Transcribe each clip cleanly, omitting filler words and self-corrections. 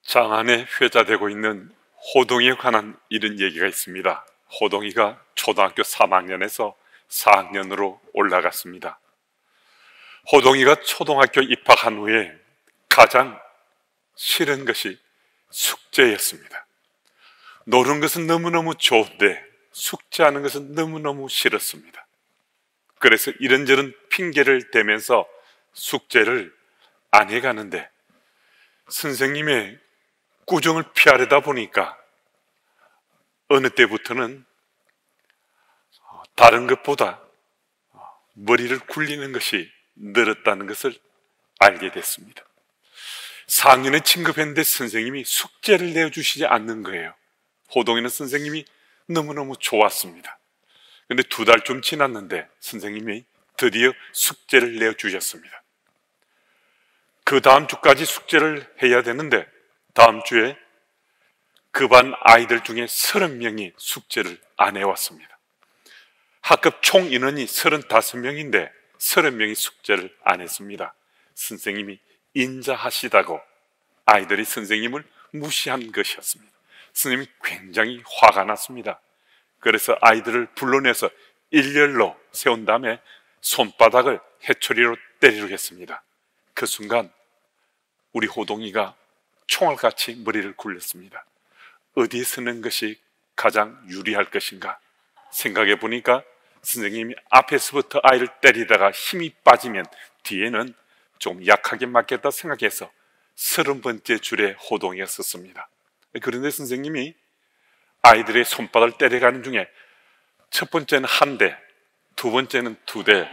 장안에 회자되고 있는 호동이에 관한 이런 얘기가 있습니다. 호동이가 초등학교 3학년에서 4학년으로 올라갔습니다. 호동이가 초등학교 입학한 후에 가장 싫은 것이 숙제였습니다. 노는 것은 너무너무 좋은데 숙제하는 것은 너무너무 싫었습니다. 그래서 이런저런 핑계를 대면서 숙제를 안 해가는데 선생님의 꾸중을 피하려다 보니까 어느 때부터는 다른 것보다 머리를 굴리는 것이 늘었다는 것을 알게 됐습니다. 4학년에 진급했는데 선생님이 숙제를 내어주시지 않는 거예요. 호동이는 선생님이 너무너무 좋았습니다. 근데 2달쯤 지났는데 선생님이 드디어 숙제를 내어주셨습니다. 그 다음 주까지 숙제를 해야 되는데 다음 주에 그 반 아이들 중에 30명이 숙제를 안 해왔습니다. 학급 총 인원이 35명인데 30명이 숙제를 안 했습니다. 선생님이 인자하시다고 아이들이 선생님을 무시한 것이었습니다. 선생님이 굉장히 화가 났습니다. 그래서 아이들을 불러내서 일렬로 세운 다음에 손바닥을 회초리로 때리려고 했습니다. 그 순간 우리 호동이가 총알같이 머리를 굴렸습니다. 어디에 쓰는 것이 가장 유리할 것인가 생각해 보니까 선생님이 앞에서부터 아이를 때리다가 힘이 빠지면 뒤에는 좀 약하게 맞겠다 생각해서 30번째 줄에 호동이가 썼습니다. 그런데 선생님이 아이들의 손바닥을 때려가는 중에 첫 번째는 1대, 두 번째는 2대,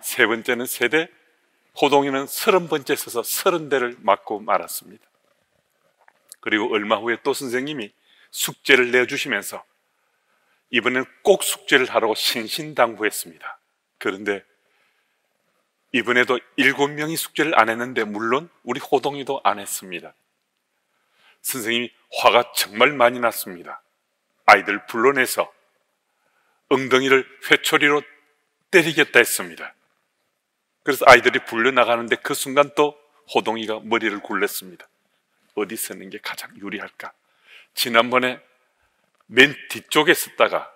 세 번째는 3대, 호동이는 30번째 써서 30대를 맞고 말았습니다. 그리고 얼마 후에 또 선생님이 숙제를 내어주시면서 이번에는 꼭 숙제를 하라고 신신당부했습니다. 그런데 이번에도 7명이 숙제를 안 했는데 물론 우리 호동이도 안 했습니다. 선생님이 화가 정말 많이 났습니다. 아이들 불러내서 엉덩이를 회초리로 때리겠다 했습니다. 그래서 아이들이 불려나가는데 그 순간 또 호동이가 머리를 굴렸습니다. 어디 쓰는 게 가장 유리할까? 지난번에 맨 뒤쪽에 썼다가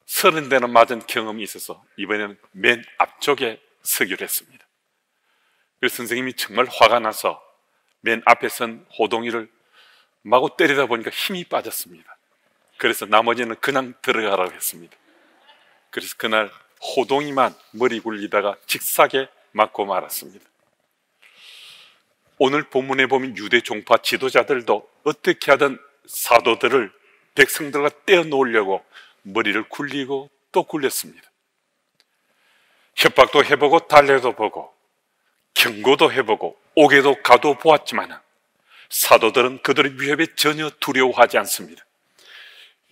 30대는 맞은 경험이 있어서 이번에는 맨 앞쪽에 쓰기로 했습니다. 그래서 선생님이 정말 화가 나서 맨 앞에 선 호동이를 마구 때리다 보니까 힘이 빠졌습니다. 그래서 나머지는 그냥 들어가라고 했습니다. 그래서 그날 호동이만 머리 굴리다가 직사게 맞고 말았습니다. 오늘 본문에 보면 유대 종파 지도자들도 어떻게 하든 사도들을 백성들과 떼어놓으려고 머리를 굴리고 또 굴렸습니다. 협박도 해보고 달래도 보고 경고도 해보고 옥에도 가도 보았지만 사도들은 그들의 위협에 전혀 두려워하지 않습니다.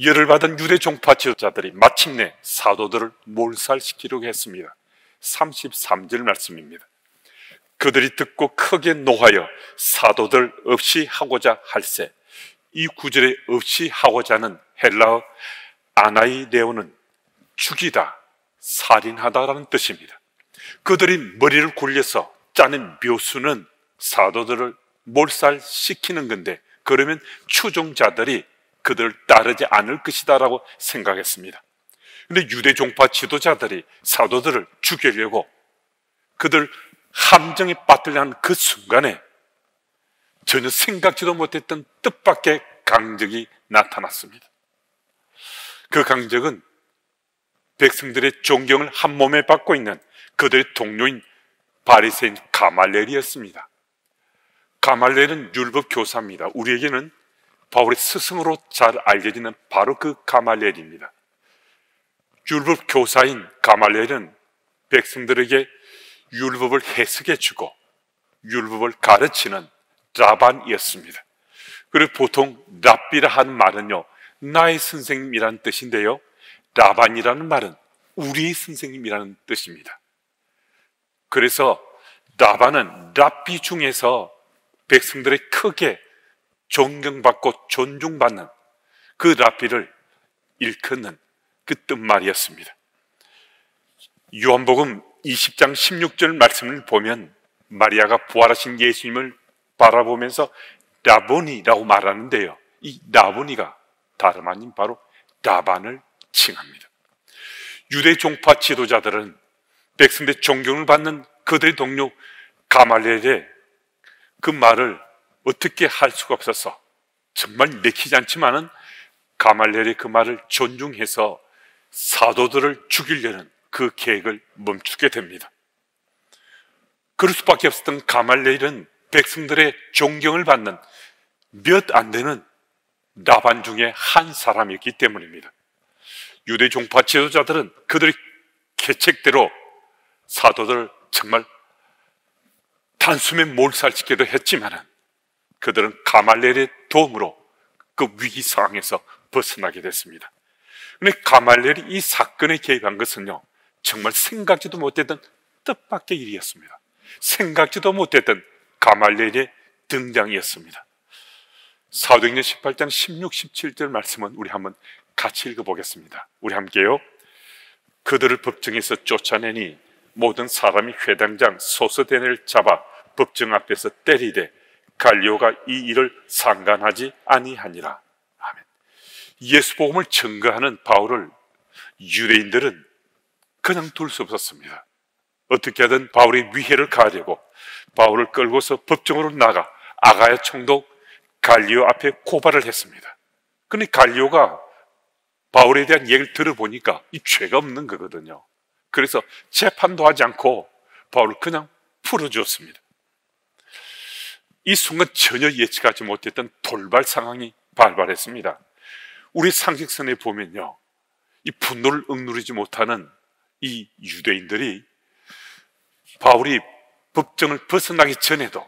열을 받은 유대 종파 지도자들이 마침내 사도들을 몰살시키려고 했습니다. 33절 말씀입니다. 그들이 듣고 크게 노하여 사도들 없이 하고자 할세. 이 구절에 없이 하고자는 헬라어 아나이데오는 죽이다, 살인하다라는 뜻입니다. 그들이 머리를 굴려서 짜는 묘수는 사도들을 몰살시키는 건데 그러면 추종자들이 그들을 따르지 않을 것이다라고 생각했습니다. 그런데 유대 종파 지도자들이 사도들을 죽이려고 그들 함정에 빠뜨려는 그 순간에 전혀 생각지도 못했던 뜻밖의 강적이 나타났습니다. 그 강적은 백성들의 존경을 한 몸에 받고 있는 그들의 동료인 바리새인 가말리엘이었습니다. 가말리엘은 율법 교사입니다. 우리에게는 바울의 스승으로 잘 알려지는 바로 그 가말리엘입니다. 율법 교사인 가말리엘은 백성들에게 율법을 해석해 주고 율법을 가르치는 라반이었습니다. 그리고 보통 랍비라 하는 말은요, 나의 선생님이라는 뜻인데요, 라반이라는 말은 우리의 선생님이라는 뜻입니다. 그래서 라반은 랍비 중에서 백성들의 크게 존경받고 존중받는 그 랍비를 일컫는 그 뜻말이었습니다. 요한복음 20장 16절 말씀을 보면 마리아가 부활하신 예수님을 바라보면서 라보니라고 말하는데요, 이 라보니가 다름 아닌 바로 라반을 칭합니다. 유대 종파 지도자들은 백성들의 존경을 받는 그들의 동료 가말리엘의 그 말을 어떻게 할 수가 없어서, 정말 내키지 않지만은 가말리엘의 그 말을 존중해서 사도들을 죽이려는 그 계획을 멈추게 됩니다. 그럴 수밖에 없었던 가말리엘은 백성들의 존경을 받는 몇 안 되는 라반 중에 한 사람이었기 때문입니다. 유대 종파 지도자들은 그들의 계책대로 사도들을 정말 단숨에 몰살시키기도 했지만은 그들은 가말리엘의 도움으로 그 위기 상황에서 벗어나게 됐습니다. 그런데 가말리엘이 이 사건에 개입한 것은요, 정말 생각지도 못했던 뜻밖의 일이었습니다. 생각지도 못했던 가말리엘의 등장이었습니다. 사도행전 18장 16, 17절 말씀은 우리 한번 같이 읽어보겠습니다. 우리 함께요. 그들을 법정에서 쫓아내니 모든 사람이 회당장 소스데네를 잡아 법정 앞에서 때리되 갈리오가 이 일을 상관하지 아니하니라. 아멘. 예수 복음을 증거하는 바울을 유대인들은 그냥 둘 수 없었습니다. 어떻게든 바울의 위해를 가하려고 바울을 끌고서 법정으로 나가 아가야 총독 갈리오 앞에 고발을 했습니다. 그런데 갈리오가 바울에 대한 얘기를 들어보니까 이 죄가 없는 거거든요. 그래서 재판도 하지 않고 바울을 그냥 풀어주었습니다. 이 순간 전혀 예측하지 못했던 돌발 상황이 발발했습니다. 우리 상식선에 보면요, 이 분노를 억누르지 못하는 이 유대인들이 바울이 법정을 벗어나기 전에도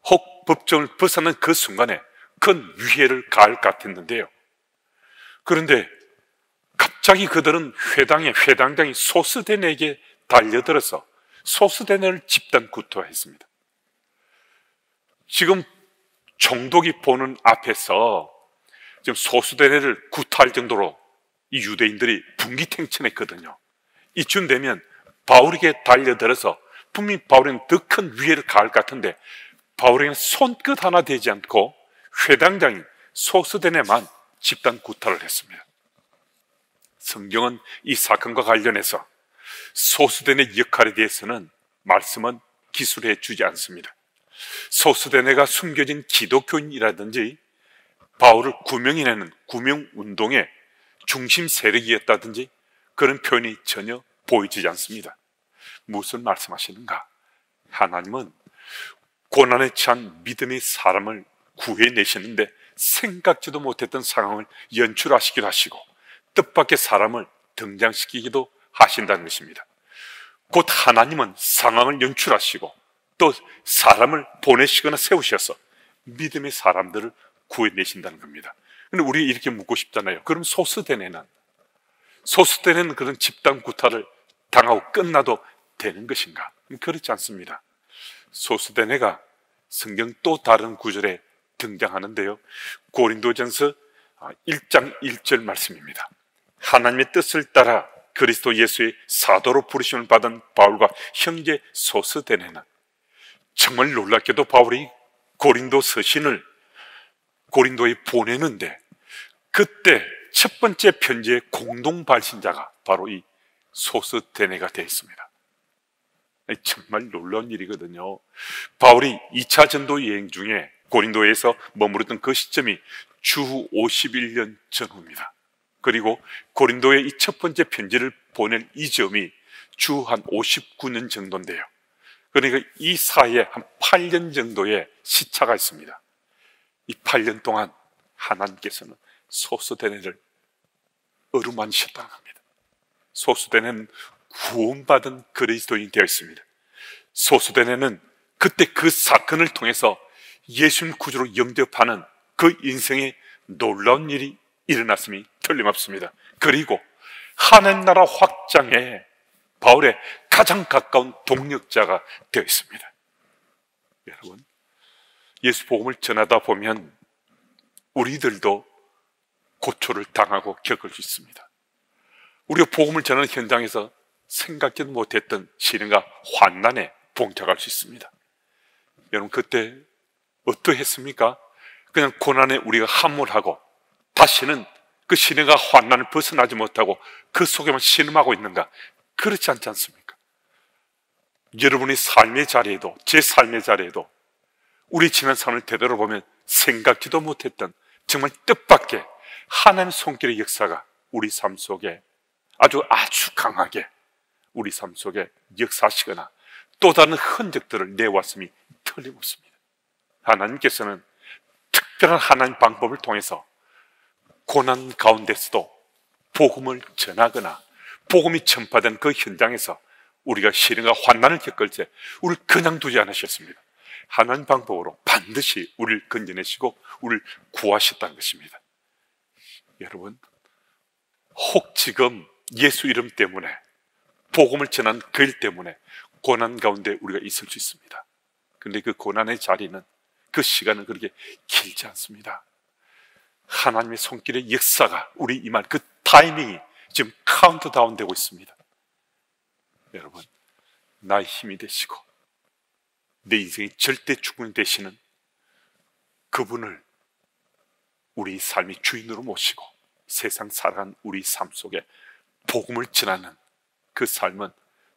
혹 법정을 벗어난 그 순간에 큰 위해를 가할 것 같았는데요. 그런데 갑자기 그들은 회당장이 소스데네에게 달려들어서 소스데네를 집단 구타했습니다. 지금 총독이 보는 앞에서 지금 소스데네를 구타할 정도로 이 유대인들이 분기탱천했거든요. 이쯤 되면 바울에게 달려들어서 분명히 바울에게는 더 큰 위해를 가할 것 같은데 바울에게는 손끝 하나 되지 않고 회당장인 소스데네만 집단 구타를 했습니다. 성경은 이 사건과 관련해서 소스데네 역할에 대해서는 말씀은 기술해 주지 않습니다. 소스데네가 숨겨진 기독교인이라든지 바울을 구명해내는 구명운동의 중심 세력이었다든지 그런 표현이 전혀 보이지 않습니다. 무슨 말씀하시는가? 하나님은 고난에 처한 믿음의 사람을 구해내시는데 생각지도 못했던 상황을 연출하시기도 하시고 뜻밖의 사람을 등장시키기도 하신다는 것입니다. 곧 하나님은 상황을 연출하시고 또 사람을 보내시거나 세우셔서 믿음의 사람들을 구해내신다는 겁니다. 근데 우리 이렇게 묻고 싶잖아요. 그럼 소스데네는 그런 집단 구타를 당하고 끝나도 되는 것인가? 그렇지 않습니다. 소스데네가 성경 또 다른 구절에 등장하는데요, 고린도전서 1장 1절 말씀입니다. 하나님의 뜻을 따라 그리스도 예수의 사도로 부르심을 받은 바울과 형제 소스데네는, 정말 놀랍게도 바울이 고린도 서신을 고린도에 보내는데 그때 첫 번째 편지의 공동 발신자가 바로 이 소스데네가 되어 있습니다. 정말 놀라운 일이거든요. 바울이 2차 전도 여행 중에 고린도에서 머무르던 그 시점이 주후 51년 전후입니다. 그리고 고린도에 이 첫 번째 편지를 보낸 이 점이 주후 한 59년 정도인데요. 그러니까 이 사이에 한 8년 정도의 시차가 있습니다. 이 8년 동안 하나님께서는 소스데네를 어루만지셨다는 겁니다. 소스데네는 구원받은 그리스도인이 되어 있습니다. 소스데네는 그때 그 사건을 통해서 예수님 구주로 영접하는 그 인생에 놀라운 일이 일어났음이 틀림없습니다. 그리고 하나님 나라 확장에 바울의 가장 가까운 동력자가 되어 있습니다. 여러분, 예수 복음을 전하다 보면 우리들도 고초를 당하고 겪을 수 있습니다. 우리가 복음을 전하는 현장에서 생각지도 못했던 시련과 환난에 봉착할 수 있습니다. 여러분, 그때 어떠했습니까? 그냥 고난에 우리가 함몰하고 다시는 그 시련과 환난을 벗어나지 못하고 그 속에만 신음하고 있는가? 그렇지 않지 않습니까? 여러분의 삶의 자리에도, 제 삶의 자리에도 우리 지난 삶을 되돌아보면 생각지도 못했던 정말 뜻밖의 하나님의 손길의 역사가 우리 삶 속에 아주 강하게 우리 삶 속에 역사하시거나 또 다른 흔적들을 내왔음이 틀림없습니다. 하나님께서는 특별한 하나님 방법을 통해서 고난 가운데서도 복음을 전하거나 복음이 전파된 그 현장에서 우리가 시련과 환난을 겪을 때 우리를 그냥 두지 않으셨습니다. 하나님 방법으로 반드시 우리를 건져내시고 우리를 구하셨다는 것입니다. 여러분, 혹 지금 예수 이름 때문에 복음을 전한 그 일 때문에 고난 가운데 우리가 있을 수 있습니다. 그런데 그 고난의 자리는, 그 시간은 그렇게 길지 않습니다. 하나님의 손길의 역사가 우리 임할 그 타이밍이 지금 카운트다운 되고 있습니다. 여러분, 나의 힘이 되시고 내 인생의 절대 주권이 되시는 그분을 우리 삶의 주인으로 모시고 세상 살아간 우리 삶 속에 복음을 전하는 그 삶은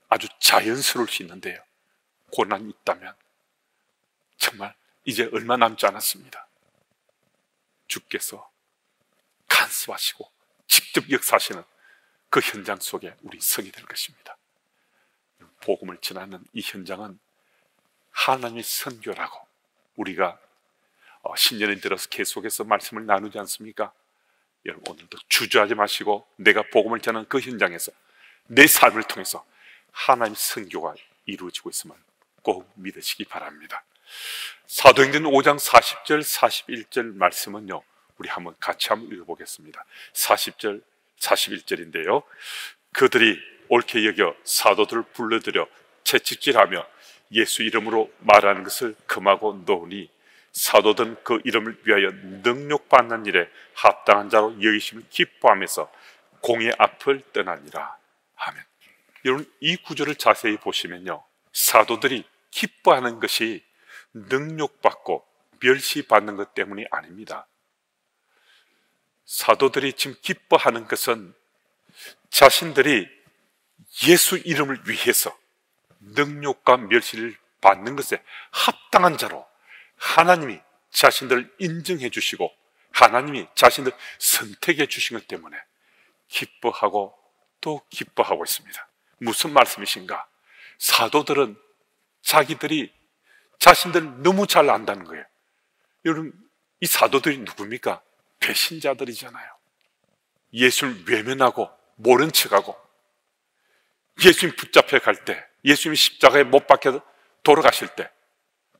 아주 자연스러울 수 있는데요, 고난이 있다면 정말 이제 얼마 남지 않았습니다. 주께서 간섭하시고 직접 역사하시는 그 현장 속에 우리 서게 될 것입니다. 복음을 전하는 이 현장은 하나님의 선교라고 우리가 신년에 들어서 계속해서 말씀을 나누지 않습니까? 여러분, 오늘도 주저하지 마시고 내가 복음을 전하는 그 현장에서 내 삶을 통해서 하나님의 선교가 이루어지고 있음을 꼭 믿으시기 바랍니다. 사도행전 5장 40절 41절 말씀은요, 우리 한번 같이 한번 읽어보겠습니다. 40절 41절인데요 그들이 옳게 여겨 사도들을 불러들여 채찍질하며 예수 이름으로 말하는 것을 금하고 놓으니 사도들은 그 이름을 위하여 능력받는 일에 합당한 자로 여기심을 기뻐하면서 공의 앞을 떠나니라. 아멘. 여러분, 이 구절을 자세히 보시면요, 사도들이 기뻐하는 것이 능력받고 멸시받는 것 때문이 아닙니다. 사도들이 지금 기뻐하는 것은 자신들이 예수 이름을 위해서 능력과 멸시를 받는 것에 합당한 자로 하나님이 자신들을 인정해 주시고 하나님이 자신들을 선택해 주신 것 때문에 기뻐하고 또 기뻐하고 있습니다. 무슨 말씀이신가? 사도들은 자기들이 자신들을 너무 잘 안다는 거예요. 여러분, 이 사도들이 누굽니까? 배신자들이잖아요. 예수를 외면하고 모른 척하고 예수님 붙잡혀 갈 때, 예수님이 십자가에 못 박혀 돌아가실 때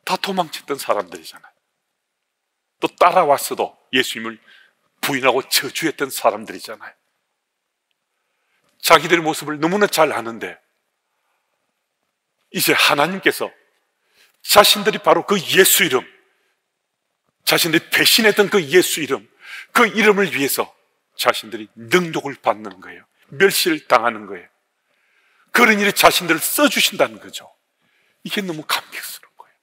다 도망쳤던 사람들이잖아요. 또 따라왔어도 예수님을 부인하고 저주했던 사람들이잖아요. 자기들의 모습을 너무나 잘 아는데 이제 하나님께서 자신들이 바로 그 예수 이름, 자신들이 배신했던 그 예수 이름, 그 이름을 위해서 자신들이 능력을 받는 거예요. 멸시를 당하는 거예요. 그런 일에 자신들을 써주신다는 거죠. 이게 너무 감격스러운 거예요.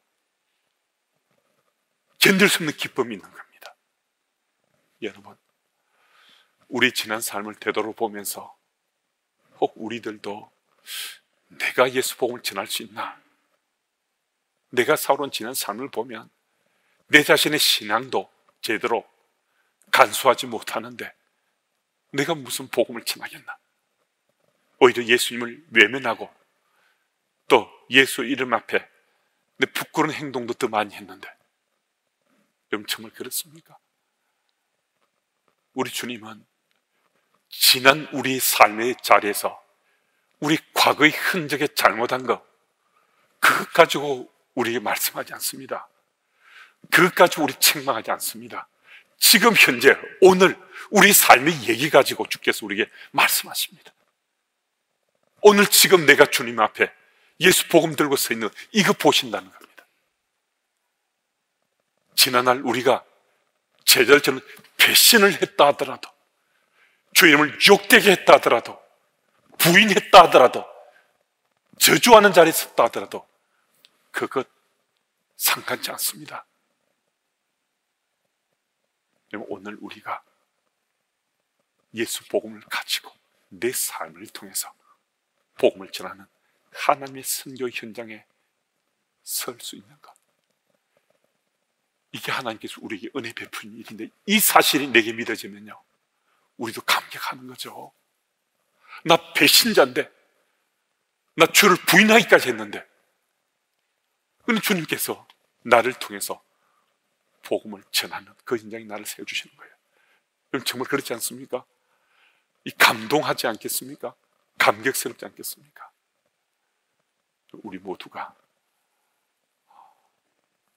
견딜 수 없는 기쁨이 있는 겁니다. 여러분, 우리 지난 삶을 되돌아보면서 혹 우리들도 내가 예수 복음을 전할 수 있나? 내가 살아온 지난 삶을 보면 내 자신의 신앙도 제대로 간수하지 못하는데 내가 무슨 복음을 전하겠나? 오히려 예수님을 외면하고 또 예수 이름 앞에 내 부끄러운 행동도 더 많이 했는데, 여러분 정말 그렇습니까? 우리 주님은 지난 우리 삶의 자리에서 우리 과거의 흔적에 잘못한 것, 그것 가지고 우리에게 말씀하지 않습니다. 그것 가지고 우리 책망하지 않습니다. 지금 현재 오늘 우리 삶의 얘기 가지고 주께서 우리에게 말씀하십니다. 오늘 지금 내가 주님 앞에 예수 복음 들고 서 있는 이거 보신다는 겁니다. 지난날 우리가 제자들처럼 배신을 했다 하더라도, 주의 이름을 욕되게 했다 하더라도, 부인했다 하더라도, 저주하는 자리에 섰다 하더라도 그것 상관치 않습니다. 오늘 우리가 예수 복음을 가지고 내 삶을 통해서 복음을 전하는 하나님의 선교 현장에 설 수 있는 것, 이게 하나님께서 우리에게 은혜 베푸는 일인데, 이 사실이 내게 믿어지면요, 우리도 감격하는 거죠. 나 배신자인데, 나 주를 부인하기까지 했는데, 그런데 주님께서 나를 통해서 복음을 전하는 그 현장에 나를 세워주시는 거예요. 그럼 정말 그렇지 않습니까? 이 감동하지 않겠습니까? 감격스럽지 않겠습니까? 우리 모두가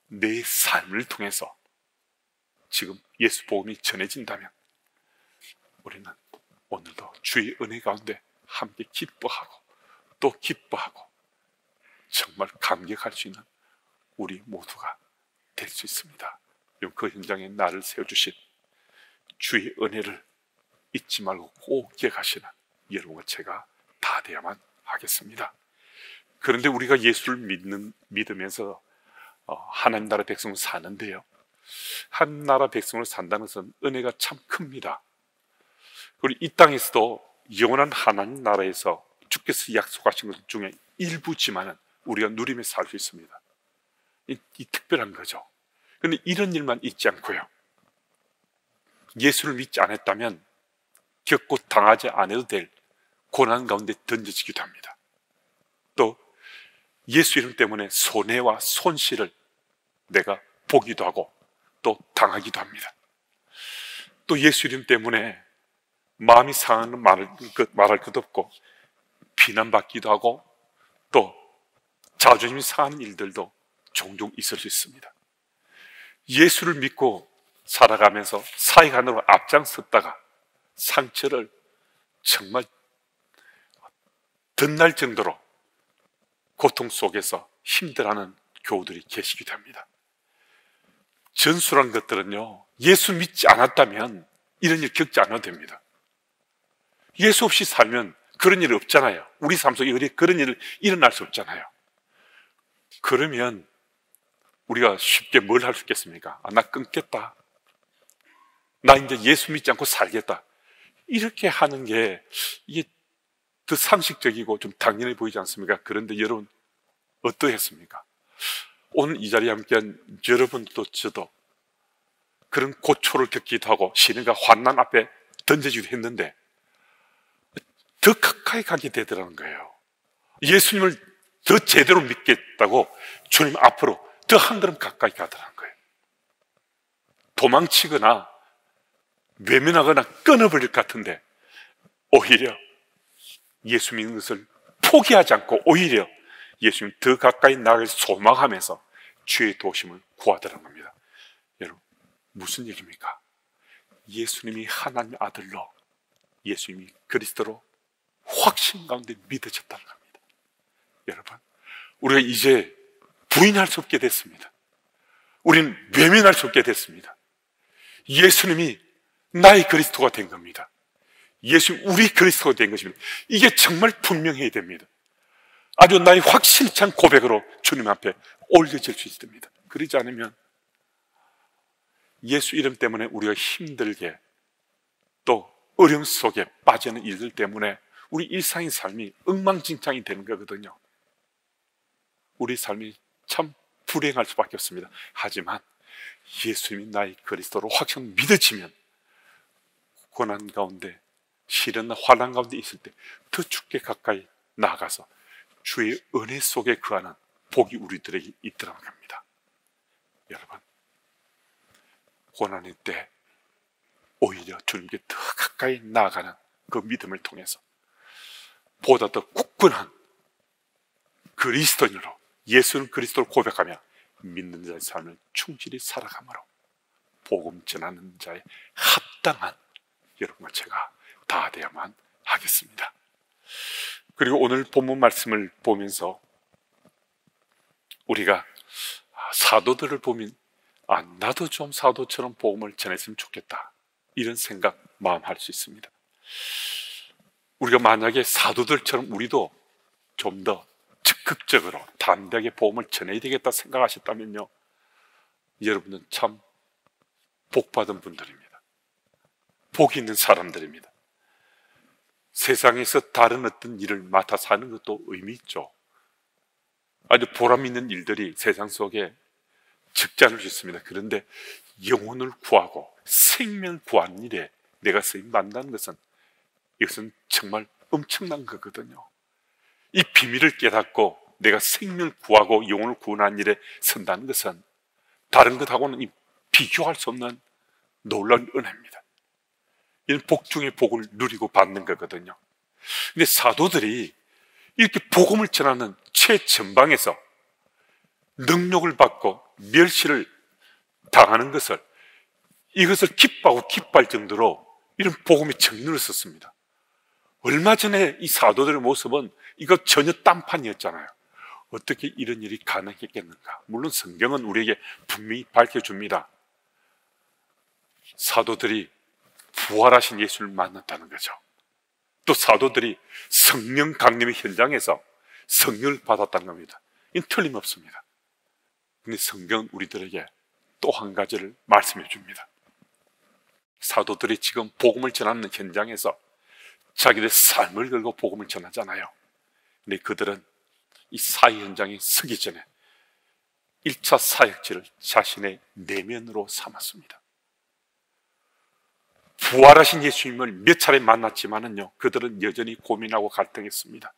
내 삶을 통해서 지금 예수 복음이 전해진다면 우리는 오늘도 주의 은혜 가운데 함께 기뻐하고 또 기뻐하고 정말 감격할 수 있는 우리 모두가 될 수 있습니다. 그 현장에 나를 세워주신 주의 은혜를 잊지 말고 꼭 기억하시는 여러분과 제가 다 되어야만 하겠습니다. 그런데 우리가 예수를 믿으면서 하나님 나라 백성으로 사는데요, 한 나라 백성으로 산다는 것은 은혜가 참 큽니다. 그리고 이 땅에서도 영원한 하나님 나라에서 주께서 약속하신 것 중에 일부지만은 우리가 누리며 살 수 있습니다. 이 특별한 거죠. 그런데 이런 일만 있지 않고요, 예수를 믿지 않았다면 겪고 당하지 않아도 될 고난 가운데 던져지기도 합니다. 또 예수 이름 때문에 손해와 손실을 내가 보기도 하고 또 당하기도 합니다. 또 예수 이름 때문에 마음이 상하는 말할 것 없고 비난받기도 하고 또 자존심이 상하는 일들도 종종 있을 수 있습니다. 예수를 믿고 살아가면서 사역하느라 앞장섰다가 상처를 정말 덧날 정도로 고통 속에서 힘들어하는 교우들이 계시기도 합니다. 전술한 것들은요, 예수 믿지 않았다면 이런 일 겪지 않아도 됩니다. 예수 없이 살면 그런 일 없잖아요. 우리 삶 속에 그런 일 일어날 수 없잖아요. 그러면 우리가 쉽게 뭘 할 수 있겠습니까? 나 끊겠다, 나 이제 예수 믿지 않고 살겠다, 이렇게 하는 게 이게 더 상식적이고 좀 당연해 보이지 않습니까? 그런데 여러분 어떠했습니까? 오늘 이 자리에 함께한 여러분도 저도 그런 고초를 겪기도 하고 시련과 환난 앞에 던져지기도 했는데 더 가까이 가게 되더라는 거예요. 예수님을 더 제대로 믿겠다고 주님 앞으로 더 한 걸음 가까이 가더라는 거예요. 도망치거나 외면하거나 끊어버릴 것 같은데 오히려 예수 믿는 것을 포기하지 않고 오히려 예수님 더 가까이 나아갈 소망하면서 주의 도심을 구하더라는 겁니다. 여러분, 무슨 얘기입니까? 예수님이 하나님의 아들로, 예수님이 그리스도로 확신 가운데 믿어졌다는 겁니다. 여러분, 우리가 이제 부인할 수 없게 됐습니다. 우리는 외면할 수 없게 됐습니다. 예수님이 나의 그리스도가 된 겁니다. 예수님 우리 그리스도가 된 것입니다. 이게 정말 분명해야 됩니다. 아주 나의 확실히 찬 고백으로 주님 앞에 올려질 수 있습니다. 그러지 않으면 예수 이름 때문에 우리가 힘들게 또 어려움 속에 빠지는 일들 때문에 우리 일상의 삶이 엉망진창이 되는 거거든요. 우리 삶이 참 불행할 수밖에 없습니다. 하지만 예수님이 나의 그리스도로 확실히 믿어지면 고난 가운데 시련과 환난 가운데 있을 때 더 주께 가까이 나아가서 주의 은혜 속에 거하는 복이 우리들에게 있더라는 겁니다. 여러분, 고난의 때 오히려 주님께 더 가까이 나아가는 그 믿음을 통해서 보다 더 굳건한 그리스도인으로, 예수는 그리스도를 고백하며 믿는 자의 삶을 충실히 살아가므로 복음 전하는 자의 합당한 여러분과 제가 다 되어야만 하겠습니다. 그리고 오늘 본문 말씀을 보면서 우리가 사도들을 보면 나도 좀 사도처럼 복음을 전했으면 좋겠다, 이런 생각 마음할 수 있습니다. 우리가 만약에 사도들처럼 우리도 좀 더 적극적으로 담대하게 복음을 전해야 되겠다 생각하셨다면요, 여러분은 참 복받은 분들입니다. 복이 있는 사람들입니다. 세상에서 다른 어떤 일을 맡아 사는 것도 의미 있죠. 아주 보람 있는 일들이 세상 속에 적지 않을 수 있습니다. 그런데 영혼을 구하고 생명을 구하는 일에 내가 쓰임 받는다는 것은, 이것은 정말 엄청난 거거든요. 이 비밀을 깨닫고 내가 생명을 구하고 영혼을 구원하는 일에 선다는 것은 다른 것하고는 비교할 수 없는 놀라운 은혜입니다. 이는 복 중에 복을 누리고 받는 거거든요. 근데 사도들이 이렇게 복음을 전하는 최전방에서 능력을 받고 멸시를 당하는 것을, 이것을 기뻐하고 기뻐할 정도로 이런 복음의 정리를 썼습니다. 얼마 전에 이 사도들의 모습은 이거 전혀 딴판이었잖아요. 어떻게 이런 일이 가능했겠는가? 물론 성경은 우리에게 분명히 밝혀줍니다. 사도들이 부활하신 예수를 만났다는 거죠. 또 사도들이 성령 강림의 현장에서 성령을 받았다는 겁니다. 이건 틀림없습니다. 근데 성경은 우리들에게 또 한 가지를 말씀해 줍니다. 사도들이 지금 복음을 전하는 현장에서 자기들의 삶을 걸고 복음을 전하잖아요. 근데 그들은 이 사회 현장에 서기 전에 1차 사역지를 자신의 내면으로 삼았습니다. 부활하신 예수님을 몇 차례 만났지만은요, 그들은 여전히 고민하고 갈등했습니다.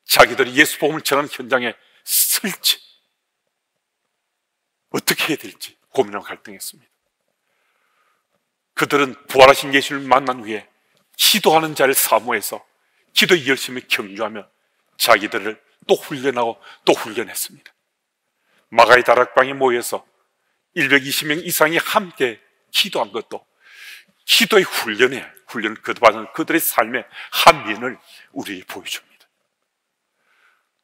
자기들이 예수 복음을 전하는 현장에 설지, 어떻게 해야 될지 고민하고 갈등했습니다. 그들은 부활하신 예수를 만난 후에 기도하는 자를 사모해서 기도 열심히 경주하며 자기들을 또 훈련하고 또 훈련했습니다. 마가의 다락방에 모여서 120명 이상이 함께 기도한 것도 기도의 훈련을 거듭하는 그들의 삶의 한 면을 우리에게 보여줍니다.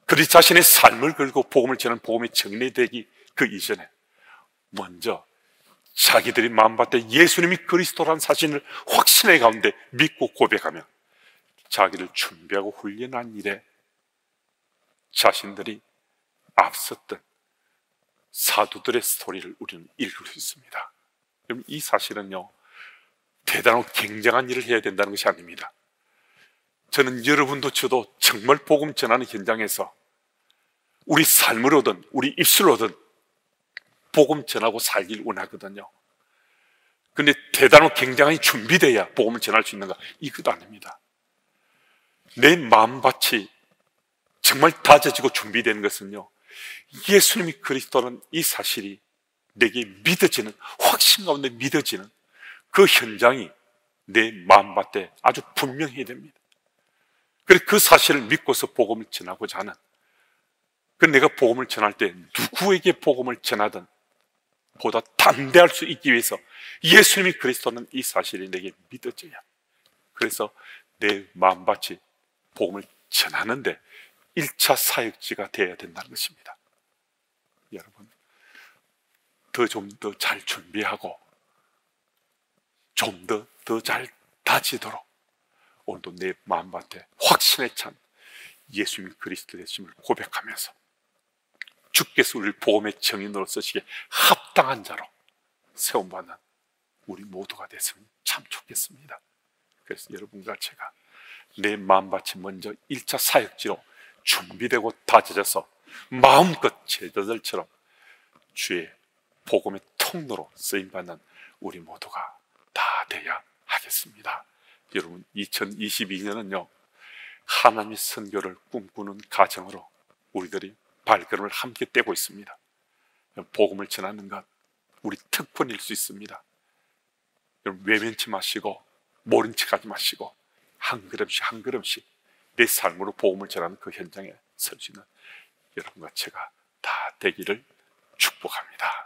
그들이 자신의 삶을 걸고 복음을 전하는 복음이 정리되기 그 이전에 먼저 자기들이 마음밭에 예수님이 그리스도라는 사실을 확신의 가운데 믿고 고백하며 자기를 준비하고 훈련한 일에 자신들이 앞섰던 사도들의 스토리를 우리는 읽을 수 있습니다. 여러분, 이 사실은요, 대단하고 굉장한 일을 해야 된다는 것이 아닙니다. 저는 여러분도 저도 정말 복음 전하는 현장에서 우리 삶으로든 우리 입술로든 복음 전하고 살길 원하거든요. 근데 대단하고 굉장히 준비돼야 복음을 전할 수 있는가? 이것도 아닙니다. 내 마음밭이 정말 다져지고 준비되는 것은요, 예수님이 그리스도는 이 사실이 내게 믿어지는, 확신 가운데 믿어지는 그 현장이 내 마음밭에 아주 분명해야 됩니다. 그래서 그 사실을 믿고서 복음을 전하고자 하는, 그 내가 복음을 전할 때 누구에게 복음을 전하든 보다 담대할 수 있기 위해서 예수님이 그리스도는 이 사실이 내게 믿어져야, 그래서 내 마음밭이 복음을 전하는데 1차 사역지가 되어야 된다는 것입니다. 여러분, 좀 더 잘 준비하고 좀 더 잘 다지도록 오늘도 내 마음밭에 확신에 찬 예수님 그리스도 되심을 고백하면서 주께서 우리를 복음의 정인으로 쓰시기에 합당한 자로 세움받는 우리 모두가 됐으면 참 좋겠습니다. 그래서 여러분과 제가 내 마음밭이 먼저 1차 사역지로 준비되고 다져져서 마음껏 제자들처럼 주의 복음의 통로로 쓰임받는 우리 모두가 다 돼야 하겠습니다. 여러분, 2022년은요 하나님의 선교를 꿈꾸는 가정으로 우리들이 발걸음을 함께 떼고 있습니다. 복음을 전하는 것 우리 특권일 수 있습니다. 여러분, 외면치 마시고 모른 척하지 마시고 한 걸음씩 한 걸음씩 내 삶으로 복음을 전하는 그 현장에 설 수 있는 여러분과 제가 다 되기를 축복합니다.